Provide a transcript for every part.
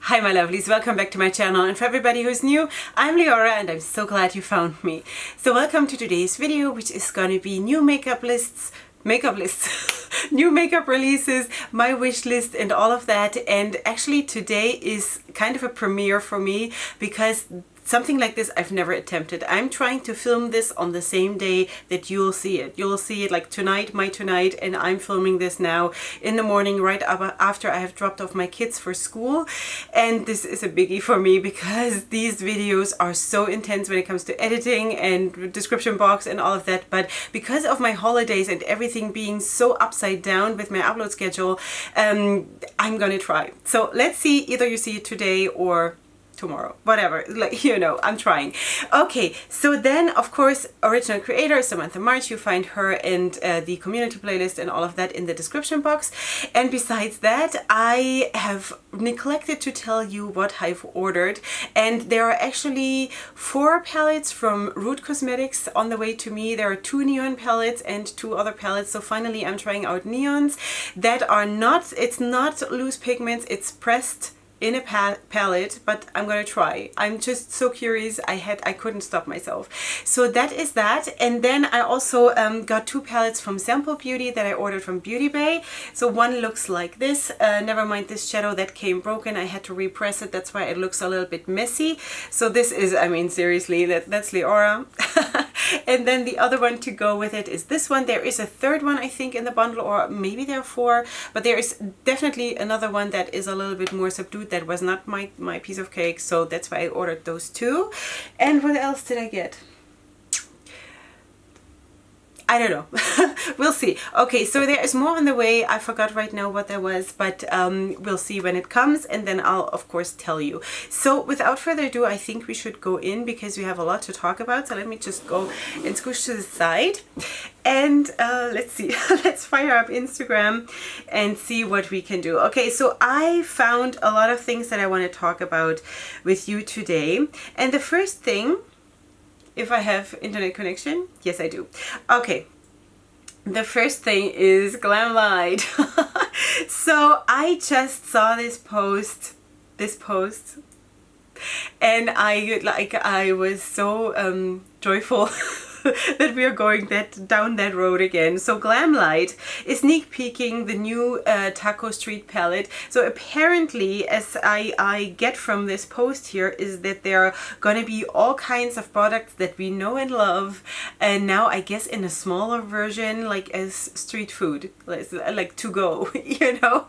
Hi my lovelies, welcome back to my channel, and for everybody who's new, I'm Leorah and I'm so glad you found me. So welcome to today's video, which is going to be new makeup lists, new makeup releases, my wish list and all of that. And actually today is kind of a premiere for me because something like this I've never attempted. I'm trying to film this on the same day that you'll see it. You'll see it like tonight, and I'm filming this now in the morning right after I have dropped off my kids for school. And this is a biggie for me because these videos are so intense when it comes to editing and description box and all of that. But because of my holidays and everything being so upside down with my upload schedule, I'm gonna try. So let's see, either you see it today or tomorrow, whatever, like, you know, I'm trying. Okay, so then of course original creator Samantha March, you find her and the community playlist and all of that in the description box. And besides that, I have neglected to tell you what I've ordered, and there are actually 4 palettes from Root Cosmetics on the way to me. There are 2 neon palettes and 2 other palettes, so finally I'm trying out neons that are not, it's not loose pigments, it's pressed in a palette, but I'm gonna try. I'm just so curious, I couldn't stop myself. So that is that. And then I also got 2 palettes from Sample Beauty that I ordered from Beauty Bay. So one looks like this, never mind this shadow that came broken, I had to repress it, that's why it looks a little bit messy. So this is, I mean, seriously, that's Leorah. And then the other one to go with it is this one. There is a third one, I think, in the bundle, or maybe there are 4, but there is definitely another one that is a little bit more subdued. That was not my piece of cake, so that's why I ordered those 2. And what else did I get? I don't know. We'll see. Okay, so there is more on the way. I forgot right now what that was, but we'll see when it comes, and then I'll of course tell you. So without further ado, I think we should go in because we have a lot to talk about. So let me just go and squish to the side. And let's see, let's fire up Instagram and see what we can do. Okay, so I found a lot of things that I want to talk about with you today. And the first thing, if I have internet connection, yes I do. Okay, the first thing is Glamlite. So I just saw this post, and I was so joyful that we are going down that road again. So Glamlite is sneak peeking the new Taco Street palette. So apparently, as I get from this post here, is that there are gonna be all kinds of products that we know and love, and now I guess in a smaller version, like as street food, like to go, you know,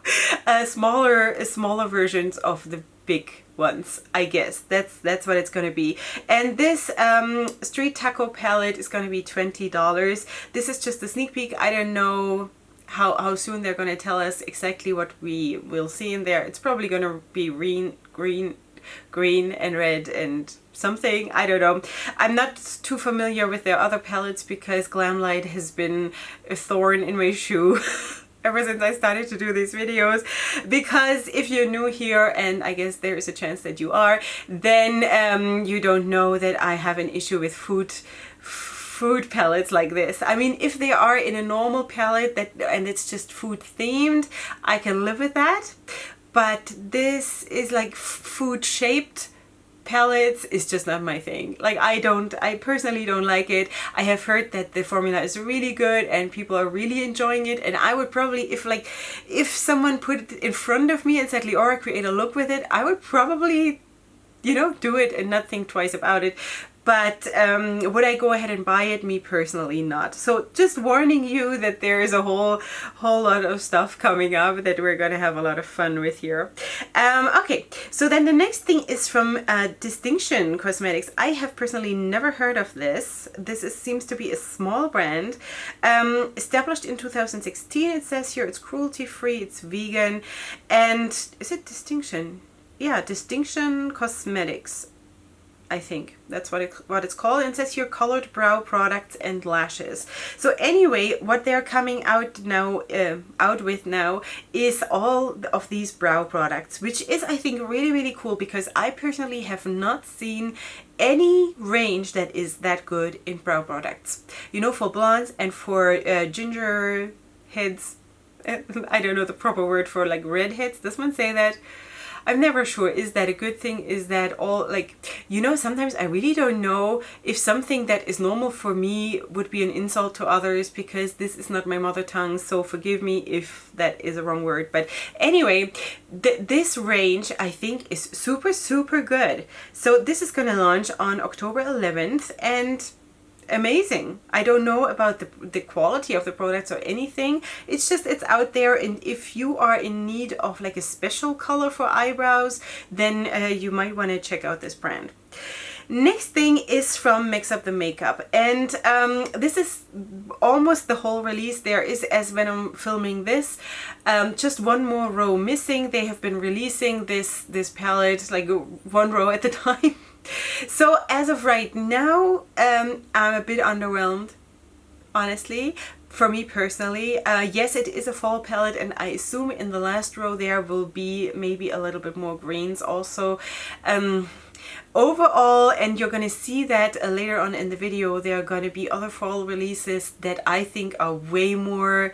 smaller versions of the big ones, I guess. That's what it's gonna be. And this street taco palette is gonna be $20. This is just a sneak peek. I don't know how soon they're gonna tell us exactly what we will see in there. It's probably gonna be green and red and something, I don't know. I'm not too familiar with their other palettes because Glamlite has been a thorn in my shoe ever since I started to do these videos. Because if you're new here, and I guess there is a chance that you are, then you don't know that I have an issue with food palettes like this. I mean, if they are in a normal palette and it's just food themed, I can live with that. But this is like food shaped palettes is just not my thing. Like, I personally don't like it. I have heard that the formula is really good and people are really enjoying it, and I would probably, if someone put it in front of me and said, Leorah, create a look with it, I would probably, you know, do it and not think twice about it. But would I go ahead and buy it? Me personally, not. So just warning you that there is a whole lot of stuff coming up that we're gonna have a lot of fun with here. Okay, so then the next thing is from Distinction Cosmetics. I have personally never heard of this. Seems to be a small brand. Established in 2016, it says here. It's cruelty free, it's vegan, and is it Distinction? Yeah, Distinction Cosmetics, I think that's what it's called. And it says here colored brow products and lashes. So anyway, what they're coming out with now is all of these brow products, which is, I think, really cool, because I personally have not seen any range that is that good in brow products. You know, for blondes and for ginger heads. I don't know the proper word for like redheads. Does one say that? I'm never sure, is that a good thing? Is that all, like, you know, sometimes I really don't know if something that is normal for me would be an insult to others, because this is not my mother tongue, so forgive me if that is a wrong word. But anyway, this range I think is super, super good. So this is gonna launch on October 11th, and amazing. I don't know about the quality of the products or anything. It's just, it's out there, and if you are in need of like a special color for eyebrows, then you might want to check out this brand. Next thing is from Mix Up the Makeup, and this is almost the whole release. There is, as when I'm filming this, just one more row missing. They have been releasing this palette like one row at a time. So as of right now, I'm a bit underwhelmed, honestly, for me personally. Yes, it is a fall palette, and I assume in the last row there will be maybe a little bit more greens also. Overall, and you're gonna see that later on in the video, there are gonna be other fall releases that I think are way more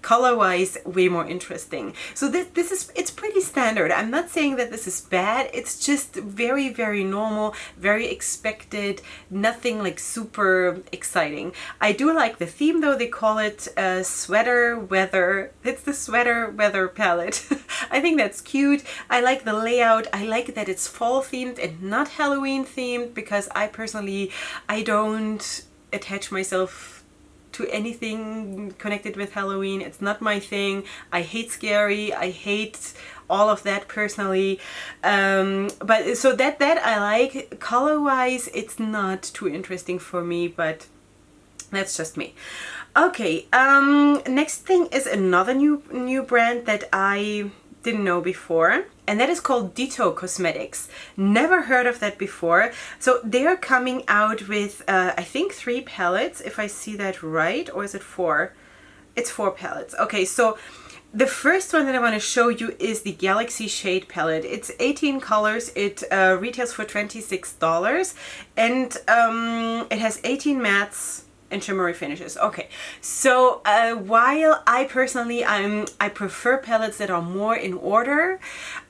color-wise, way more interesting. So this is, it's pretty standard. I'm not saying that this is bad. It's just very, very normal, very expected, nothing like super exciting. I do like the theme though. They call it Sweater Weather. It's the Sweater Weather palette. I think that's cute. I like the layout. I like that it's fall themed and not Halloween themed, because I personally, I don't attach myself to anything connected with Halloween. It's not my thing. I hate scary. I hate all of that personally. But so that I like. Color wise, it's not too interesting for me, but that's just me. Okay, next thing is another new brand that I didn't know before, and that is called Ditto Cosmetics. Never heard of that before. So they're coming out with I think 3 palettes, if I see that right, or is it 4? It's 4 palettes. Okay, so the first one that I want to show you is the Galaxy Shade palette. It's 18 colors. It retails for $26, and it has 18 mattes and shimmery finishes. Okay, so while I personally I prefer palettes that are more in order,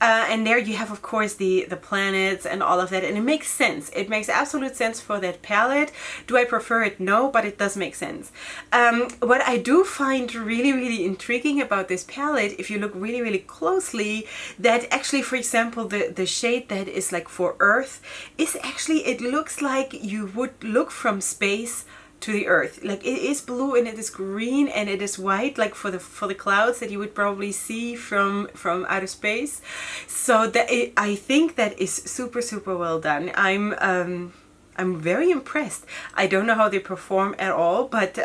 and there you have of course the planets and all of that, and it makes sense. It makes absolute sense for that palette. Do I prefer it? No, but it does make sense. What I do find really, really intriguing about this palette, if you look really, really closely, that actually, for example, the shade that is like for Earth is actually, it looks like you would look from space to the Earth. Like, it is blue and it is green and it is white, like for the clouds that you would probably see from outer space. So that I think that is super, super well done. I'm very impressed. I don't know how they perform at all, but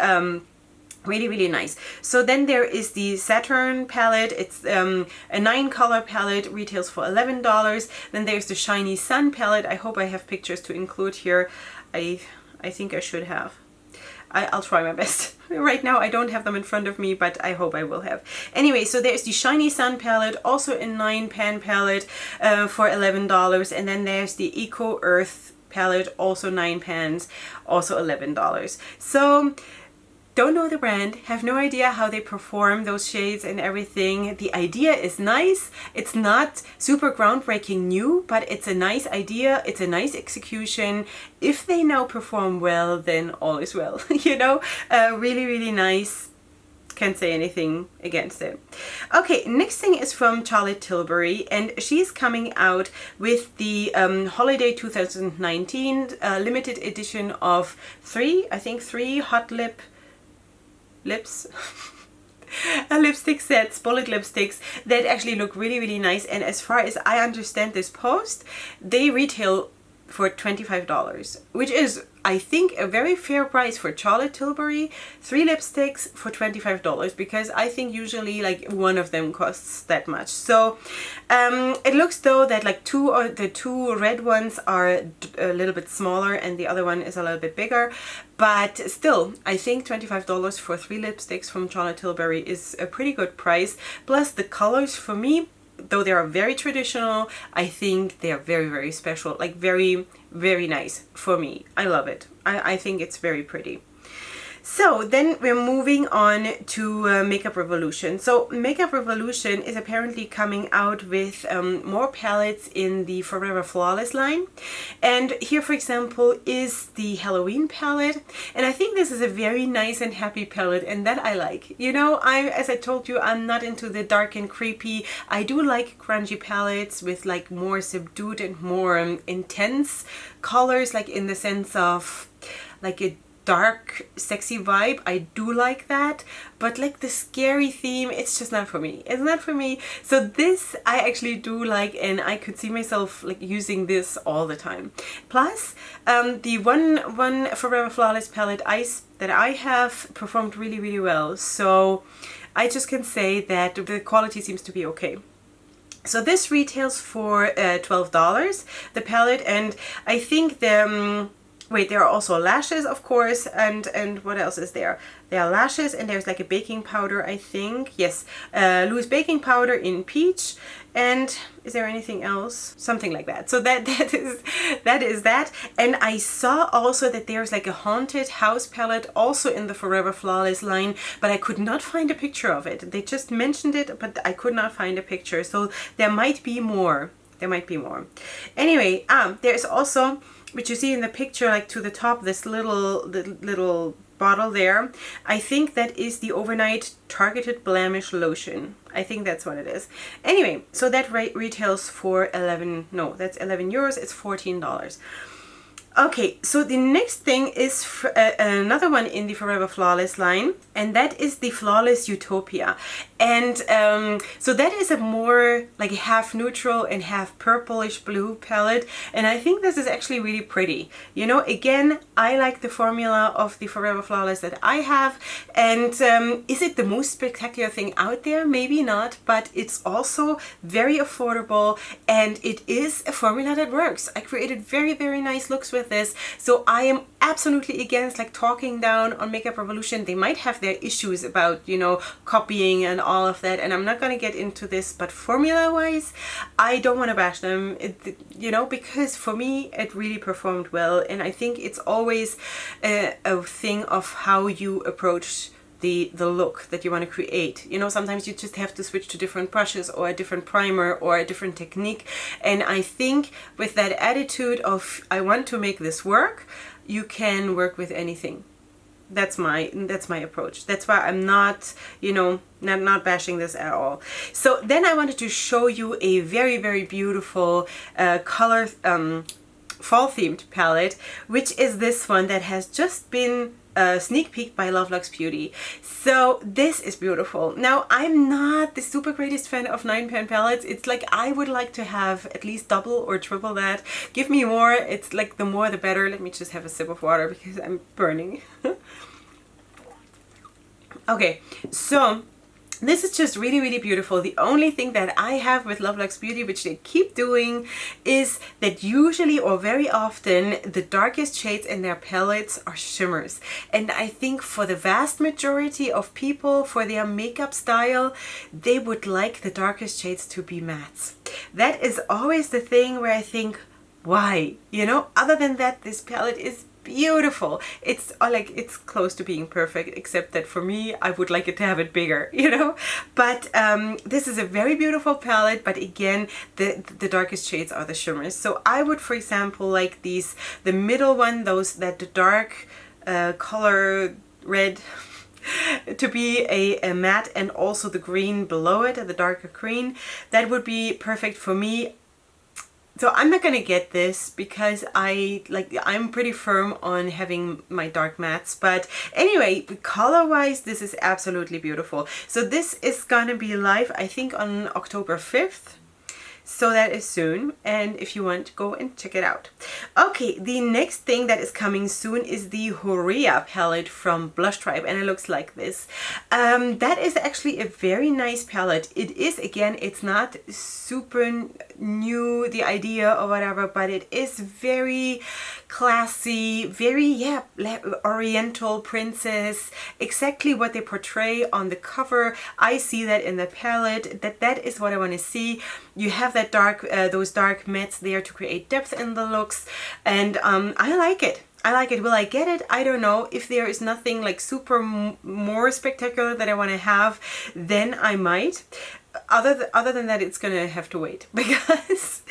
really, really nice. So then there is the Saturn palette. It's a 9 color palette, retails for $11. Then there's the Shiny Sun palette. I hope I have pictures to include here. I think I should have. I'll try my best. Right now I don't have them in front of me, but I hope I will have. Anyway, so there's the Shiny Sun palette, also a 9 pan palette for $11. And then there's the Eco Earth palette, also 9 pans, also $11. So don't know the brand, have no idea how they perform those shades and everything. The idea is nice. It's not super groundbreaking new, but it's a nice idea. It's a nice execution. If they now perform well, then all is well. You know, really, really nice. Can't say anything against it. Okay, next thing is from Charlotte Tilbury, and she's coming out with the Holiday 2019 limited edition of 3 hot lips lipstick sets, bullet lipsticks that actually look really, really nice. And as far as I understand this post, they retail for $25, which is, I think, a very fair price for Charlotte Tilbury. 3 lipsticks for $25, because I think usually like one of them costs that much. So it looks though that like the two red ones are a little bit smaller and the other one is a little bit bigger, but still I think $25 for 3 lipsticks from Charlotte Tilbury is a pretty good price. Plus the colors, for me, though they are very traditional, I think they are very, very special, like very, very nice for me. I love it. I think it's very pretty. So then we're moving on to Makeup Revolution. So Makeup Revolution is apparently coming out with more palettes in the Forever Flawless line. And here, for example, is the Halloween palette. And I think this is a very nice and happy palette, and that I like. You know, as I told you, I'm not into the dark and creepy. I do like grungy palettes with like more subdued and more intense colors, like in the sense of like a dark sexy vibe. I do like that, but like the scary theme, it's just not for me. It's not for me. So this I actually do like, and I could see myself like using this all the time. Plus the one Forever Flawless palette ice that I have performed really well, so I just can say that the quality seems to be okay. So this retails for $12, the palette, and I think the wait, there are also lashes, of course, and what else is there? There are lashes, and there's like a baking powder, I think. Yes, loose baking powder in peach. And is there anything else? Something like that. So that is that. And I saw also that there's like a haunted house palette also in the Forever Flawless line, but I could not find a picture of it. They just mentioned it, but I could not find a picture. So there might be more. There might be more. Anyway, there's also, which you see in the picture, like to the top, this little bottle there. I think that is the Overnight Targeted Blemish Lotion. I think that's what it is. Anyway, so that retails for 11 euros. It's $14. Okay, so the next thing is another one in the Forever Flawless line, and that is the Flawless Utopia. And so that is a more like half neutral and half purplish blue palette, and I think this is actually really pretty. You know, again, I like the formula of the Forever Flawless that I have, and is it the most spectacular thing out there? Maybe not, but it's also very affordable, and it is a formula that works. I created very nice looks with this, so I am absolutely against like talking down on Makeup Revolution. They might have their issues about, you know, copying and all of that, and I'm not going to get into this, but formula wise I don't want to bash them, you know, because for me it really performed well, and I think it's always a thing of how you approach the look that you want to create. You know, sometimes you just have to switch to different brushes or a different primer or a different technique, and I think with that attitude of I want to make this work, you can work with anything. That's my approach. That's why I'm not, you know, not bashing this at all. So then I wanted to show you a very beautiful color fall themed palette, which is this one that has just been sneak peek by Loveluxe Beauty. So this is beautiful. Now, I'm not the super greatest fan of 9-pan palettes. It's like I would like to have at least double or triple that. Give me more. It's like the more the better. Let me just have a sip of water because I'm burning. Okay, so this is just really beautiful. The only thing that I have with Loveluxe Beauty, which they keep doing, is that usually or very often the darkest shades in their palettes are shimmers. And I think for the vast majority of people, for their makeup style, they would like the darkest shades to be mattes. That is always the thing where I think, why? You know, other than that, this palette is beautiful. It's like it's close to being perfect, except that for me I would like it to have it bigger, you know. But this is a very beautiful palette, but again the darkest shades are the shimmers. So I would, for example, like these, the middle one, those that the dark color red to be a matte, and also the green below it, the darker green. That would be perfect for me. So I'm not gonna get this because I'm pretty firm on having my dark mattes. But anyway, color wise, this is absolutely beautiful. So this is gonna be live, I think, on October 5th. So that is soon, and if you want, go and check it out. Okay, the next thing that is coming soon is the Hooriya palette from Blush Tribe, and it looks like this. That is actually a very nice palette. It is, again, it's not super new, the idea or whatever, but it is very classy, very, yeah, oriental princess, exactly what they portray on the cover. I see that in the palette, that is what I want to see. You have that dark, those dark mattes there to create depth in the looks, and I like it. I like it. Will I get it? I don't know. If there is nothing like super more spectacular that I want to have, then I might. Other than that, it's gonna have to wait because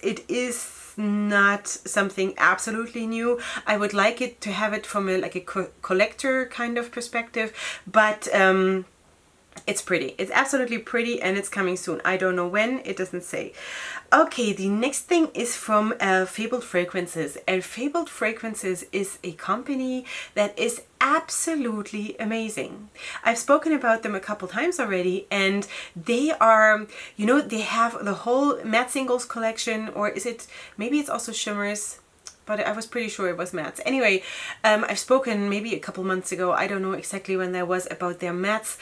it is not something absolutely new. I would like it to have it from a collector kind of perspective, but it's pretty. It's absolutely pretty, and it's coming soon. I don't know when, it doesn't say. Okay, the next thing is from Fabled Fragrances, and Fabled Fragrances is a company that is absolutely amazing. I've spoken about them a couple times already, and they are, you know, they have the whole matte singles collection, or is it, maybe it's also shimmers, but I was pretty sure it was mattes. Anyway, I've spoken maybe a couple months ago, I don't know exactly when that was, about their mattes.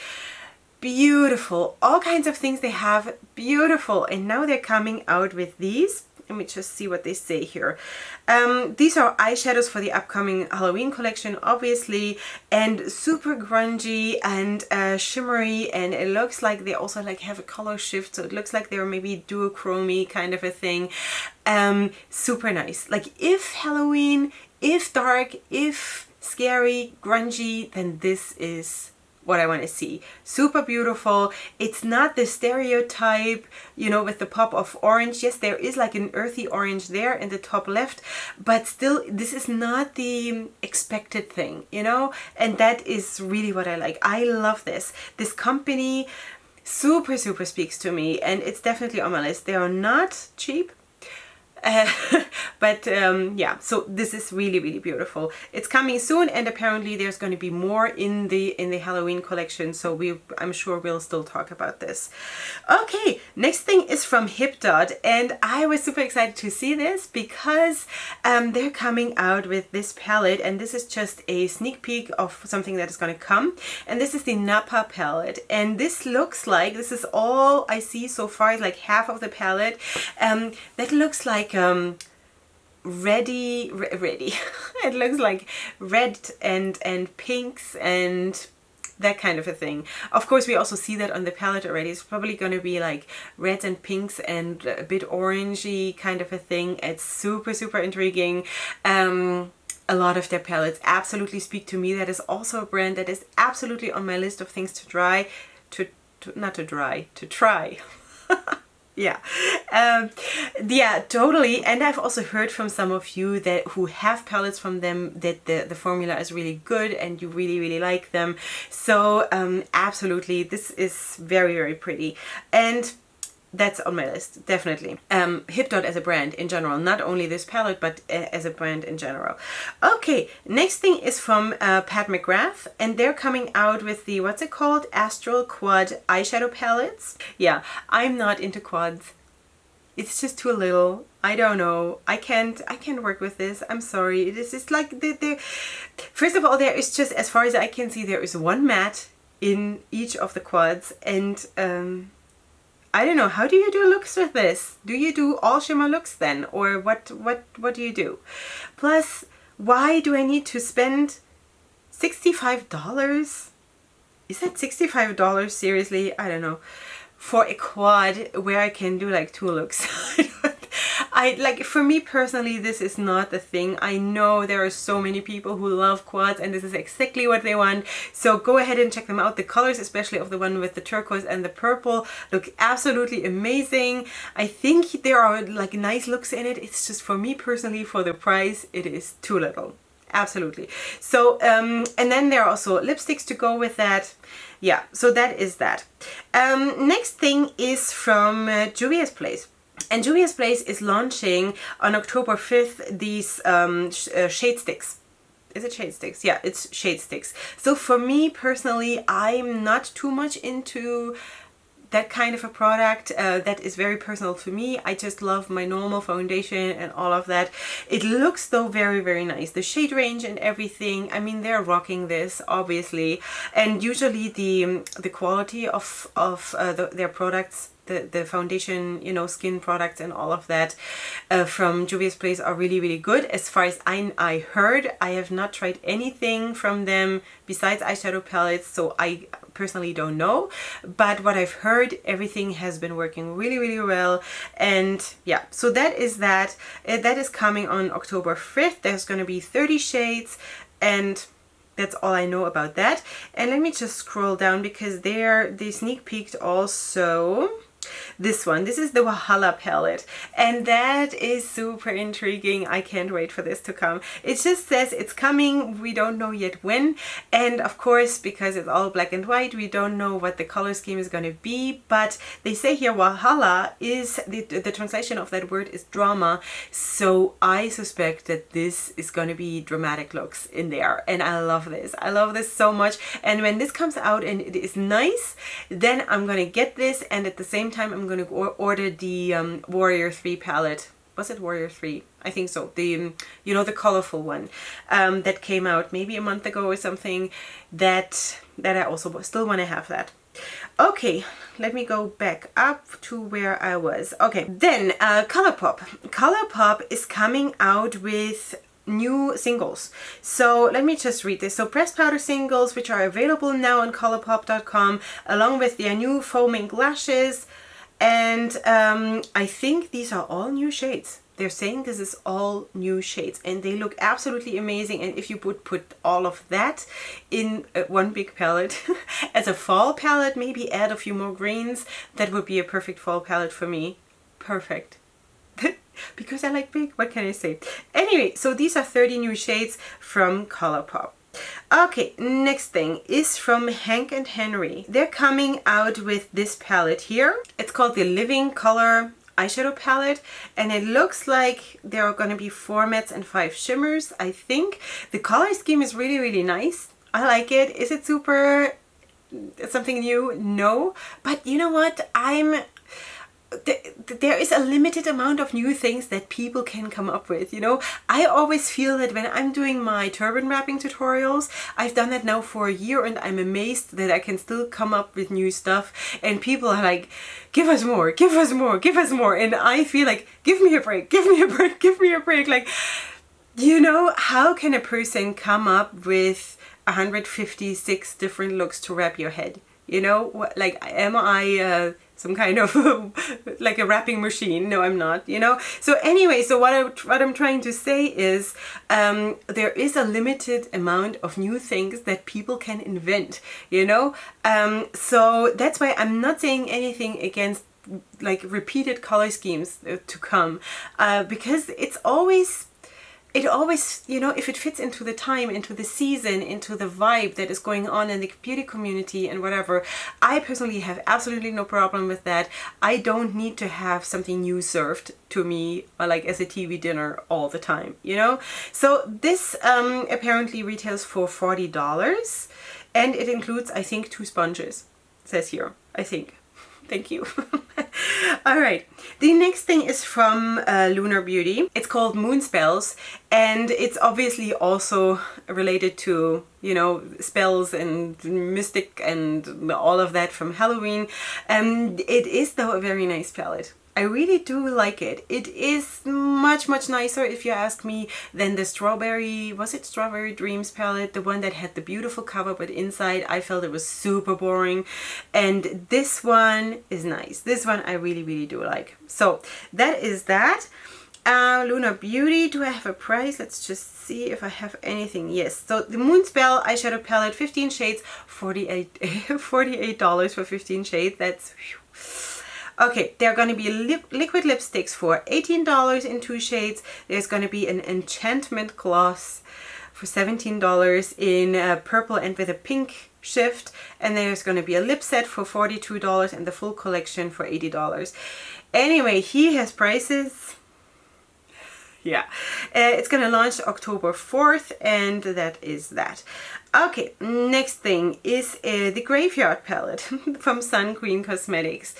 Beautiful, all kinds of things they have, beautiful. And now they're coming out with these. Let me just see what they say here. These are eyeshadows for the upcoming Halloween collection, obviously, and super grungy and shimmery, and it looks like they also like have a color shift, so it looks like they're maybe duochrome kind of a thing. Super nice. Like, if Halloween, if dark, if scary, grungy, then this is what I want to see. Super beautiful. It's not the stereotype, you know, with the pop of orange. Yes, there is like an earthy orange there in the top left, but still, this is not the expected thing, you know, and that is really what I like. I love this. This company super speaks to me, and it's definitely on my list. They are not cheap. But yeah, so this is really beautiful. It's coming soon, and apparently there's going to be more in the Halloween collection, so I'm sure we'll still talk about this. Okay, next thing is from Hipdot, and I was super excited to see this because they're coming out with this palette, and this is just a sneak peek of something that is going to come, and this is the Napa palette, and this looks like, this is all I see so far, is like half of the palette. That looks like ready it looks like red and pinks and that kind of a thing. Of course, we also see that on the palette already. It's probably going to be like reds and pinks and a bit orangey kind of a thing. It's super intriguing. A lot of their palettes absolutely speak to me. That is also a brand that is absolutely on my list of things to try. To try. Yeah, yeah, totally. And I've also heard from some of you who have palettes from them that the formula is really good and you really like them. So absolutely, this is very pretty, and that's on my list, definitely. Hipdot as a brand in general, not only this palette, but as a brand in general. Okay, next thing is from Pat McGrath, and they're coming out with the, what's it called? Astral Quad eyeshadow palettes. Yeah, I'm not into quads. It's just too little. I don't know. I can't work with this. I'm sorry. This is like first of all, there is just, as far as I can see, there is one matte in each of the quads, and I don't know, how do you do looks with this? Do you do all shimmer looks then? Or what do you do? Plus, why do I need to spend $65? Is that $65 seriously? I don't know. For a quad where I can do like 2 looks. For me personally, this is not the thing. I know there are so many people who love quads, and this is exactly what they want. So go ahead and check them out. The colors, especially of the one with the turquoise and the purple, look absolutely amazing. I think there are like nice looks in it. It's just, for me personally, for the price, it is too little. Absolutely. So, and then there are also lipsticks to go with that. Yeah, so that is that. Next thing is from Juvia's Place. And Juvia's Place is launching on October 5th these shade sticks. Is it shade sticks? Yeah, it's shade sticks. So for me personally, I'm not too much into that kind of a product. That is very personal to me. I just love my normal foundation and all of that. It looks though very nice. The shade range and everything, I mean, they're rocking this obviously, and usually the quality of their products the foundation, you know, skin products and all of that from Juvia's Place are really, really good. As far as I heard, I have not tried anything from them besides eyeshadow palettes, so I personally don't know. But what I've heard, everything has been working really, really well. And yeah, so that is that. That is coming on October 5th. There's going to be 30 shades, and that's all I know about that. And let me just scroll down because they sneak peeked also this one. This is the Hooriya palette, and that is super intriguing. I can't wait for this to come. It just says it's coming. We don't know yet when, and of course, because it's all black and white, we don't know what the color scheme is going to be. But they say here Hooriya is the translation of that word is drama, so I suspect that this is going to be dramatic looks in there, and I love this. I love this so much. And when this comes out and it is nice, then I'm going to get this, and at the same time I'm going to order the Warrior 3 palette. Was it Warrior 3? I think so. The you know, the colorful one that came out maybe a month ago or something. That I also still want to have that. Okay, let me go back up to where I was. Okay, then ColourPop. ColourPop is coming out with new singles. So let me just read this. So pressed powder singles, which are available now on ColourPop.com, along with their new foaming lashes. And I think these are all new shades. They're saying this is all new shades, and they look absolutely amazing. And if you would put all of that in one big palette as a fall palette, maybe add a few more greens, that would be a perfect fall palette for me. Perfect. Because I like big, what can I say? Anyway, so these are 30 new shades from ColourPop. Okay, next thing is from Hank and Henry. They're coming out with this palette here. It's called the Living Color eyeshadow palette, and it looks like there are going to be 4 mattes and 5 shimmers, I think. The color scheme is really, really nice. I like it. Is it super something new? No. But you know what? There is a limited amount of new things that people can come up with, you know. I always feel that when I'm doing my turban wrapping tutorials, I've done that now for a year, and I'm amazed that I can still come up with new stuff, and people are like, give us more, give us more, give us more. And I feel like, give me a break, give me a break, give me a break. Like, you know, how can a person come up with 156 different looks to wrap your head? You know, like, am I some kind of like a wrapping machine? No, I'm not, you know. So anyway, so what I'm trying to say is there is a limited amount of new things that people can invent, you know. So that's why I'm not saying anything against like repeated color schemes to come, because it always, you know, if it fits into the time, into the season, into the vibe that is going on in the beauty community and whatever, I personally have absolutely no problem with that. I don't need to have something new served to me like as a TV dinner all the time, you know. So this apparently retails for $40, and it includes, I think, 2 sponges. It says here, I think. Thank you. All right, the next thing is from Lunar Beauty. It's called Moon Spells, and it's obviously also related to, you know, spells and mystic and all of that from Halloween. It is, though, a very nice palette. I really do like it. It is much, much nicer, if you ask me, than the Strawberry, was it Strawberry Dreams palette? The one that had the beautiful cover, but inside I felt it was super boring. And this one is nice. This one I really, really do like. So that is that. Lunar Beauty, do I have a price? Let's just see if I have anything. Yes, so the Moonspell eyeshadow palette, 15 shades, $48 for 15 shades. That's... Whew. Okay, there are going to be liquid lipsticks for $18 in 2 shades. There's going to be an enchantment gloss for $17 in purple and with a pink shift. And there's going to be a lip set for $42 and the full collection for $80. Anyway, he has prices. Yeah, it's going to launch October 4th, and that is that. Okay, next thing is the Graveyard palette from Sun Queen Cosmetics.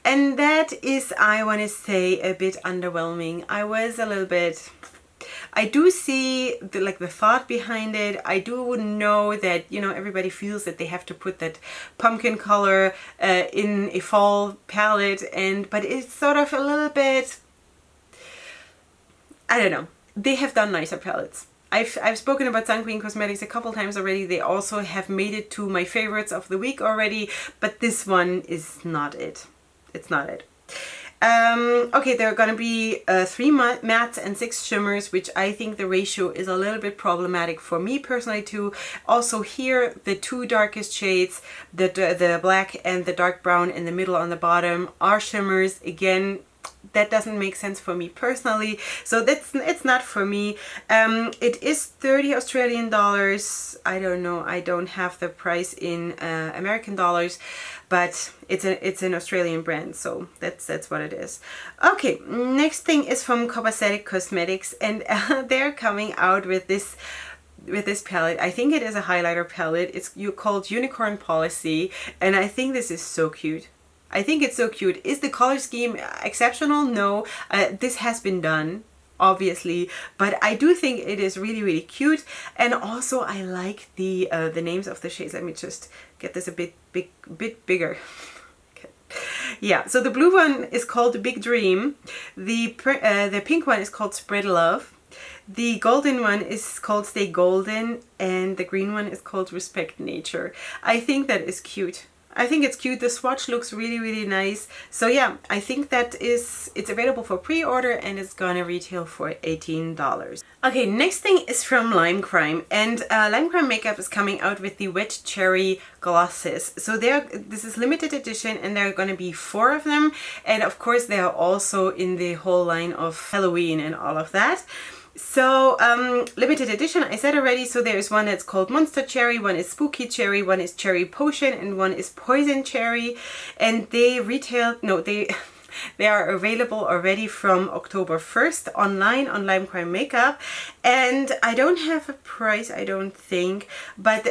And that is, I want to say, a bit underwhelming. I was a little bit... I do see the thought behind it. I do know that, you know, everybody feels that they have to put that pumpkin color in a fall palette, but it's sort of a little bit, I don't know. They have done nicer palettes. I've spoken about Sun Queen Cosmetics a couple times already. They also have made it to my favorites of the week already, but this one is not it. It's not it. Okay, there are going to be 3 mattes and 6 shimmers, which I think the ratio is a little bit problematic for me personally too. Also here, the 2 darkest shades, the black and the dark brown in the middle on the bottom are shimmers. Again, that doesn't make sense for me personally, so it's not for me. It is 30 Australian dollars. I don't know, I don't have the price in American dollars, but it's an Australian brand, so that's what it is. Okay, next thing is from Copacetic Cosmetics, and they're coming out with this palette. I think it is a highlighter palette. It's called Unicorn Policy, and I think this is so cute. I think it's so cute. Is the color scheme exceptional? No. This has been done, obviously, but I do think it is really, really cute. And also I like the names of the shades. Let me just get this a bit bigger. Okay. Yeah, so the blue one is called Big Dream. The pink one is called Spread Love. The golden one is called Stay Golden, and the green one is called Respect Nature. I think that is cute. I think it's cute. The swatch looks really, really nice. So yeah, I think that it's available for pre-order, and it's gonna retail for $18. Okay, next thing is from Lime Crime, and Lime Crime Makeup is coming out with the Wet Cherry glosses. So this is limited edition, and there are gonna be 4 of them, and of course they are also in the whole line of Halloween and all of that. So limited edition, I said already. So there is one that's called Monster Cherry, one is Spooky Cherry, one is Cherry Potion, and one is Poison Cherry. And they they are available already from October 1st online on Lime Crime Makeup. And I don't have a price, I don't think, but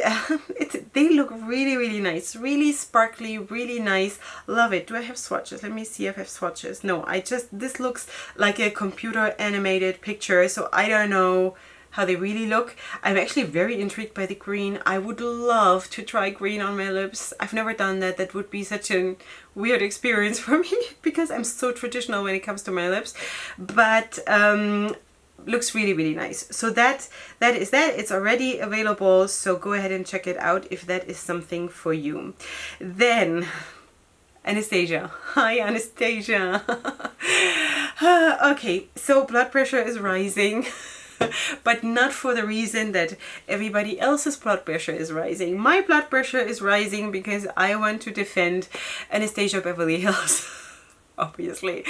they look really, really nice, really sparkly, really nice. Love it. Do I have swatches? Let me see if I have swatches. No, this looks like a computer animated picture, so I don't know how they really look. I'm actually very intrigued by the green. I would love to try green on my lips. I've never done that. That would be such a weird experience for me because I'm so traditional when it comes to my lips. But looks really, really nice. So that is that. It's already available, so go ahead and check it out if that is something for you. Then Anastasia. Hi, Anastasia. Okay, so blood pressure is rising. But not for the reason that everybody else's blood pressure is rising. My blood pressure is rising because I want to defend Anastasia Beverly Hills. Obviously.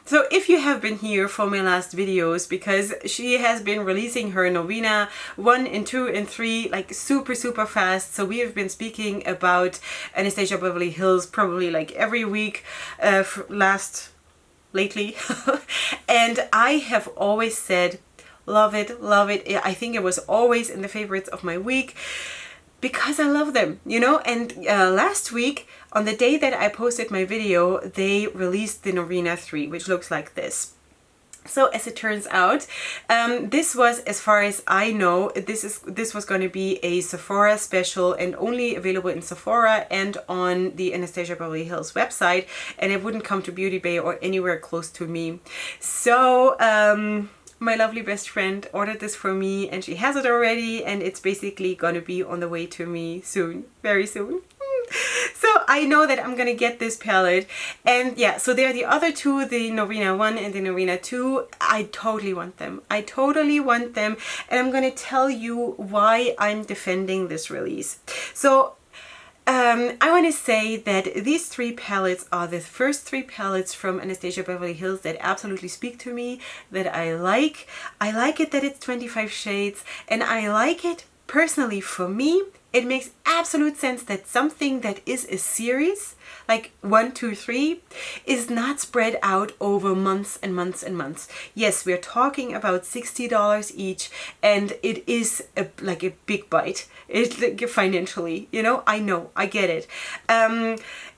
So if you have been here for my last videos, because she has been releasing her novena 1 and 2 and 3 like super fast. So we have been speaking about Anastasia Beverly Hills probably like every week lately. And I have always said, love it, love it. I think it was always in the favorites of my week because I love them, you know. And last week, on the day that I posted my video, they released the Novena 3, which looks like this. So as it turns out, this was, as far as I know, this was going to be a Sephora special and only available in Sephora and on the Anastasia Beverly Hills website, and it wouldn't come to Beauty Bay or anywhere close to me. So my lovely best friend ordered this for me, and she has it already, and it's basically gonna be on the way to me soon, very soon. So I know that I'm gonna get this palette. And yeah, so there are the other 2, the Novena 1 and the Novena 2. I totally want them. I totally want them, and I'm gonna tell you why I'm defending this release. So I want to say that these 3 palettes are the first 3 palettes from Anastasia Beverly Hills that absolutely speak to me, that I like. I like it that it's 25 shades, and I like it personally for me. It makes absolute sense that something that is a series like 1, 2, 3, is not spread out over months and months and months. Yes, we're talking about $60 each, and it is like a big bite. It's like financially, you know, I get it.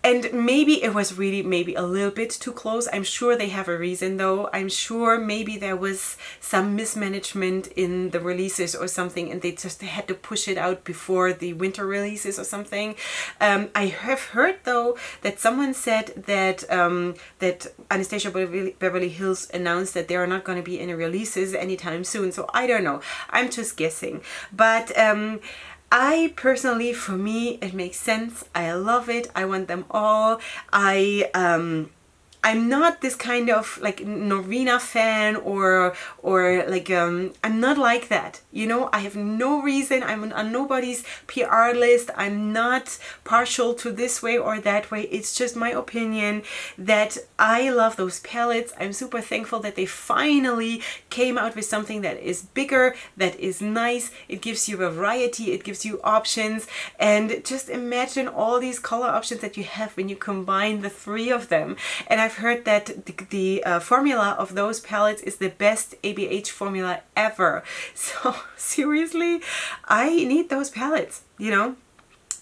And maybe it was really maybe a little bit too close. I'm sure they have a reason though. I'm sure maybe there was some mismanagement in the releases or something, and they just had to push it out before the winter releases or something. I have heard though that someone said that that Anastasia Beverly Hills announced that there are not going to be any releases anytime soon. So I don't know. I'm just guessing. But I personally, for me, it makes sense. I love it. I want them all. I'm not this kind of like Norina fan or like I'm not like that, you know. I have no reason. I'm on nobody's PR list. I'm not partial to this way or that way. It's just my opinion that I love those palettes. I'm super thankful that they finally came out with something that is bigger, that is nice. It gives you a variety, it gives you options, and just imagine all these color options that you have when you combine the 3 of them. And I've heard that the formula of those palettes is the best ABH formula ever. So seriously, I need those palettes, you know.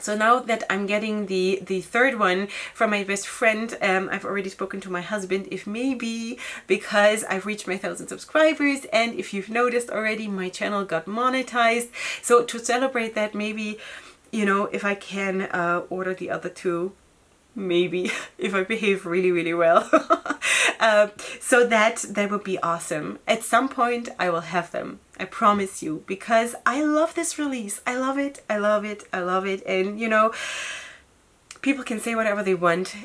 So now that I'm getting the third one from my best friend, I've already spoken to my husband if maybe, because I've reached my 1,000 subscribers, and if you've noticed already, my channel got monetized. So to celebrate that, maybe, you know, if I can order the other 2, maybe, if I behave really, really well. So that would be awesome. At some point I will have them, I promise you, because I love this release. I love it, I love it, I love it. And you know, people can say whatever they want.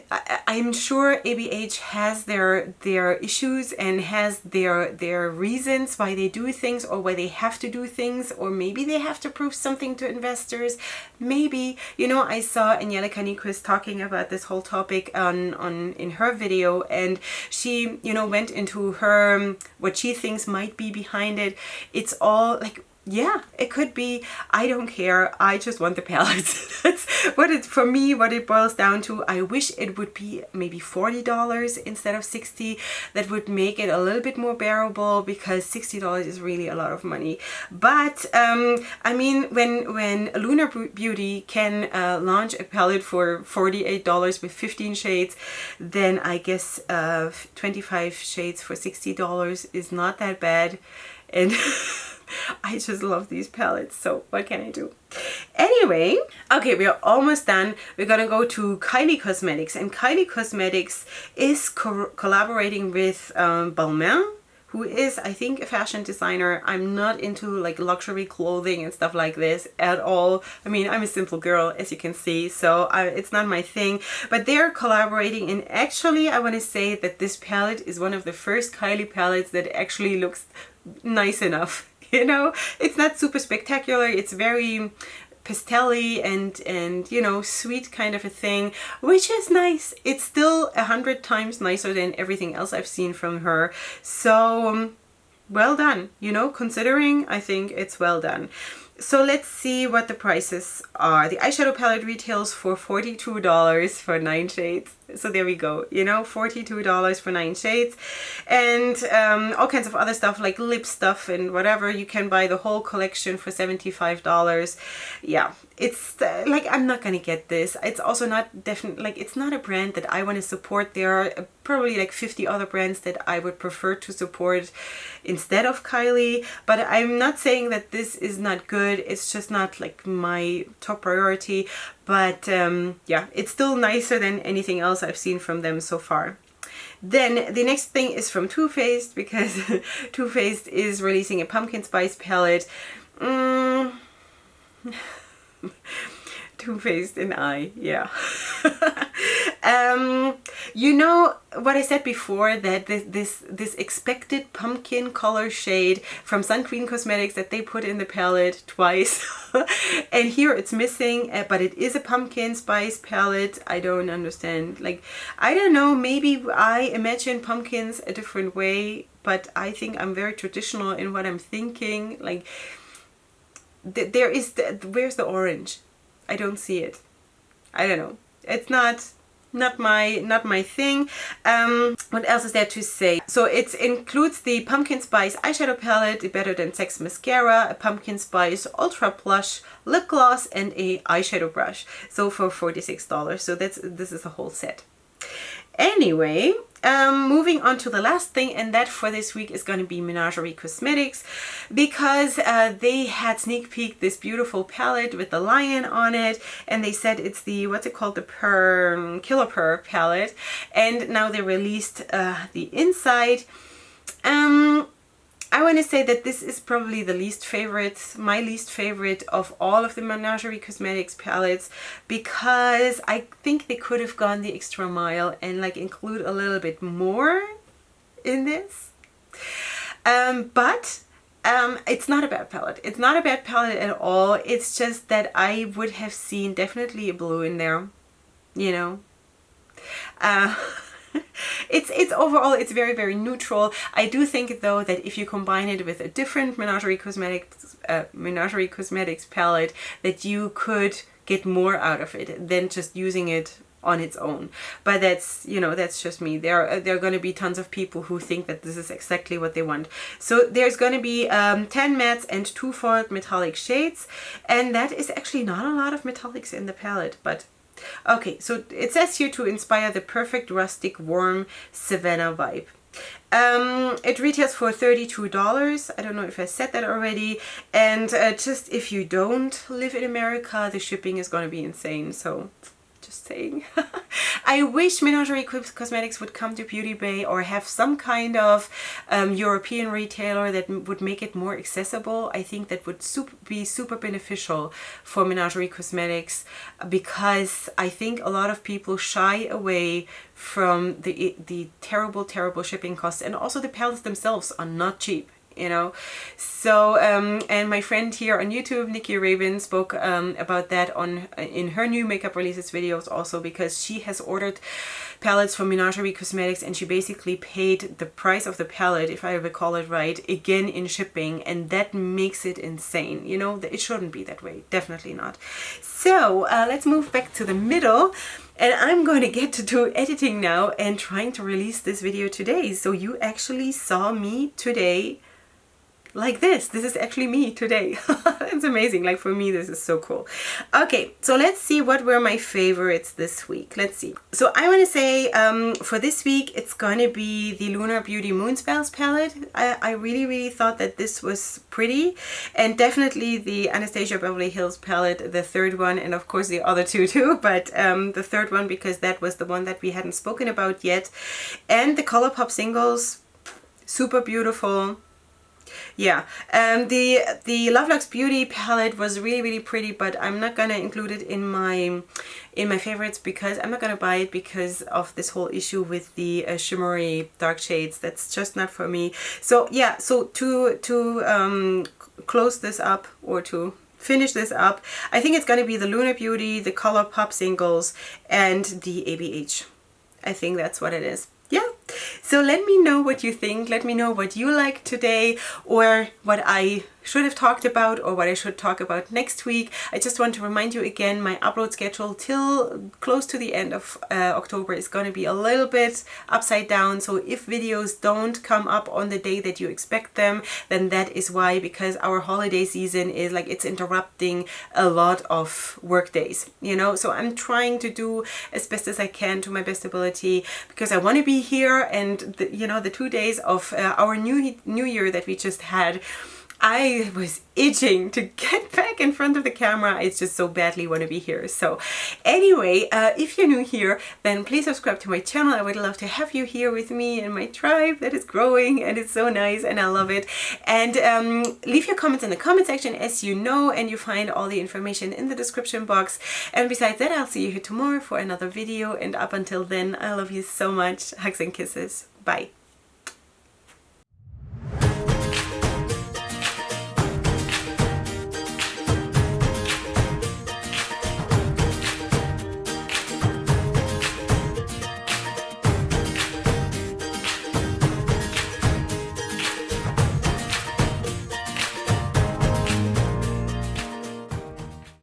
I'm sure ABH has their issues and has their reasons why they do things, or why they have to do things, or maybe they have to prove something to investors. Maybe, you know, I saw Angelica Nyquist talking about this whole topic in her video, and she, you know, went into her what she thinks might be behind it. It's all like, yeah, it could be. I don't care. I just want the palettes. That's what it, for me, what it boils down to. I wish it would be maybe $40 instead of $60. That would make it a little bit more bearable, because $60 is really a lot of money. But I mean, when Lunar Beauty can launch a palette for $48 with 15 shades, then I guess 25 shades for $60 is not that bad. And I just love these palettes, so what can I do? Anyway, okay, we are almost done. We're gonna go to Kylie Cosmetics, and Kylie Cosmetics is collaborating with Balmain, who is, I think, a fashion designer. I'm not into like luxury clothing and stuff like this at all. I mean, I'm a simple girl, as you can see, so it's not my thing. But they're collaborating, and actually I want to say that this palette is one of the first Kylie palettes that actually looks nice enough. You know, it's not super spectacular. It's very pastel-y and you know, sweet kind of a thing, which is nice. It's still 100 times nicer than everything else I've seen from her. So well done, you know, considering, I think it's well done. So let's see what the prices are. The eyeshadow palette retails for $42 for 9 shades. So there we go, you know, $42 for 9 shades. And all kinds of other stuff like lip stuff and whatever. You can buy the whole collection for $75. Yeah, it's like, I'm not gonna get this. It's also not definitely, like, it's not a brand that I want to support. There are probably like 50 other brands that I would prefer to support instead of Kylie. But I'm not saying that this is not good. It's just not like my top priority. But yeah, it's still nicer than anything else I've seen from them so far. Then the next thing is from Too-Faced, because Too-Faced is releasing a pumpkin spice palette. Too-Faced and I, yeah. You know what I said before, that this expected pumpkin color shade from Sun Queen Cosmetics that they put in the palette twice, and here it's missing, but it is a pumpkin spice palette. I don't understand. Like, I don't know, maybe I imagine pumpkins a different way, but I think I'm very traditional in what I'm thinking. Like, there is where's the orange? I don't see it. I don't know. It's not, not my thing. What else is there to say? So it includes the Pumpkin Spice eyeshadow palette, the Better Than Sex mascara, a Pumpkin Spice Ultra Plush lip gloss, and a eyeshadow brush. So for $46. So this is a whole set. Anyway, moving on to the last thing, and that for this week is going to be Menagerie Cosmetics, because they had sneak peek this beautiful palette with the lion on it, and they said it's the, what's it called, the ColourPop palette, and now they released the inside. I want to say that this is probably the my least favorite of all of the Menagerie Cosmetics palettes, because I think they could have gone the extra mile and like include a little bit more in this. But it's not a bad palette. It's not a bad palette at all. It's just that I would have seen definitely a blue in there, you know. It's overall, it's very, very neutral. I do think though that if you combine it with a different Menagerie Cosmetics palette, that you could get more out of it than just using it on its own. But that's, you know, that's just me. There are going to be tons of people who think that this is exactly what they want. So there's going to be 10 mattes and 2 foiled metallic shades, and that is actually not a lot of metallics in the palette, but okay. So it says here to inspire the perfect rustic warm Savannah vibe. It retails for $32. I don't know if I said that already, and just if you don't live in America, the shipping is going to be insane, so just saying. I wish Menagerie Cosmetics would come to Beauty Bay or have some kind of European retailer that would make it more accessible. I think that would be super beneficial for Menagerie Cosmetics, because I think a lot of people shy away from the terrible shipping costs, and also the palettes themselves are not cheap, you know. So and my friend here on YouTube, Nikki Raven, spoke about that in her new makeup releases videos also, because she has ordered palettes from Menagerie Cosmetics and she basically paid the price of the palette, if I recall it right, again in shipping, and that makes it insane. You know, it shouldn't be that way, definitely not. So let's move back to the middle, and I'm going to get to do editing now and trying to release this video today. So you actually saw me today like this. This is actually me today. It's amazing. Like, for me, this is so cool. Okay, so let's see what were my favorites this week. Let's see. So I want to say for this week, it's going to be the Lunar Beauty Moonspells palette. I really thought that this was pretty, and definitely the Anastasia Beverly Hills palette, the third one, and of course the other two too, but the third one, because that was the one that we hadn't spoken about yet. And the ColourPop singles, super beautiful. Yeah, the Lovelock's Beauty palette was really pretty, but I'm not gonna include it in my favorites, because I'm not gonna buy it because of this whole issue with the shimmery dark shades. That's just not for me. So yeah, so to close this up, or to finish this up, I think it's gonna be the Lunar Beauty, the ColourPop singles, and the ABH. I think that's what it is. Yeah, so let me know what you think. Let me know what you like today, or what I should have talked about, or what I should talk about next week. I just want to remind you again, my upload schedule till close to the end of October is going to be a little bit upside down. So if videos don't come up on the day that you expect them, then that is why, because our holiday season is like, it's interrupting a lot of work days, you know. So I'm trying to do as best as I can, to my best ability, because I want to be here. And you know, the 2 days of our new year that we just had, I was itching to get back in front of the camera. I just so badly want to be here. So anyway, if you're new here, then please subscribe to my channel. I would love to have you here with me and my tribe that is growing, and it's so nice and I love it. And leave your comments in the comment section, as you know, and you find all the information in the description box. And besides that, I'll see you here tomorrow for another video, and up until then, I love you so much. Hugs and kisses. Bye.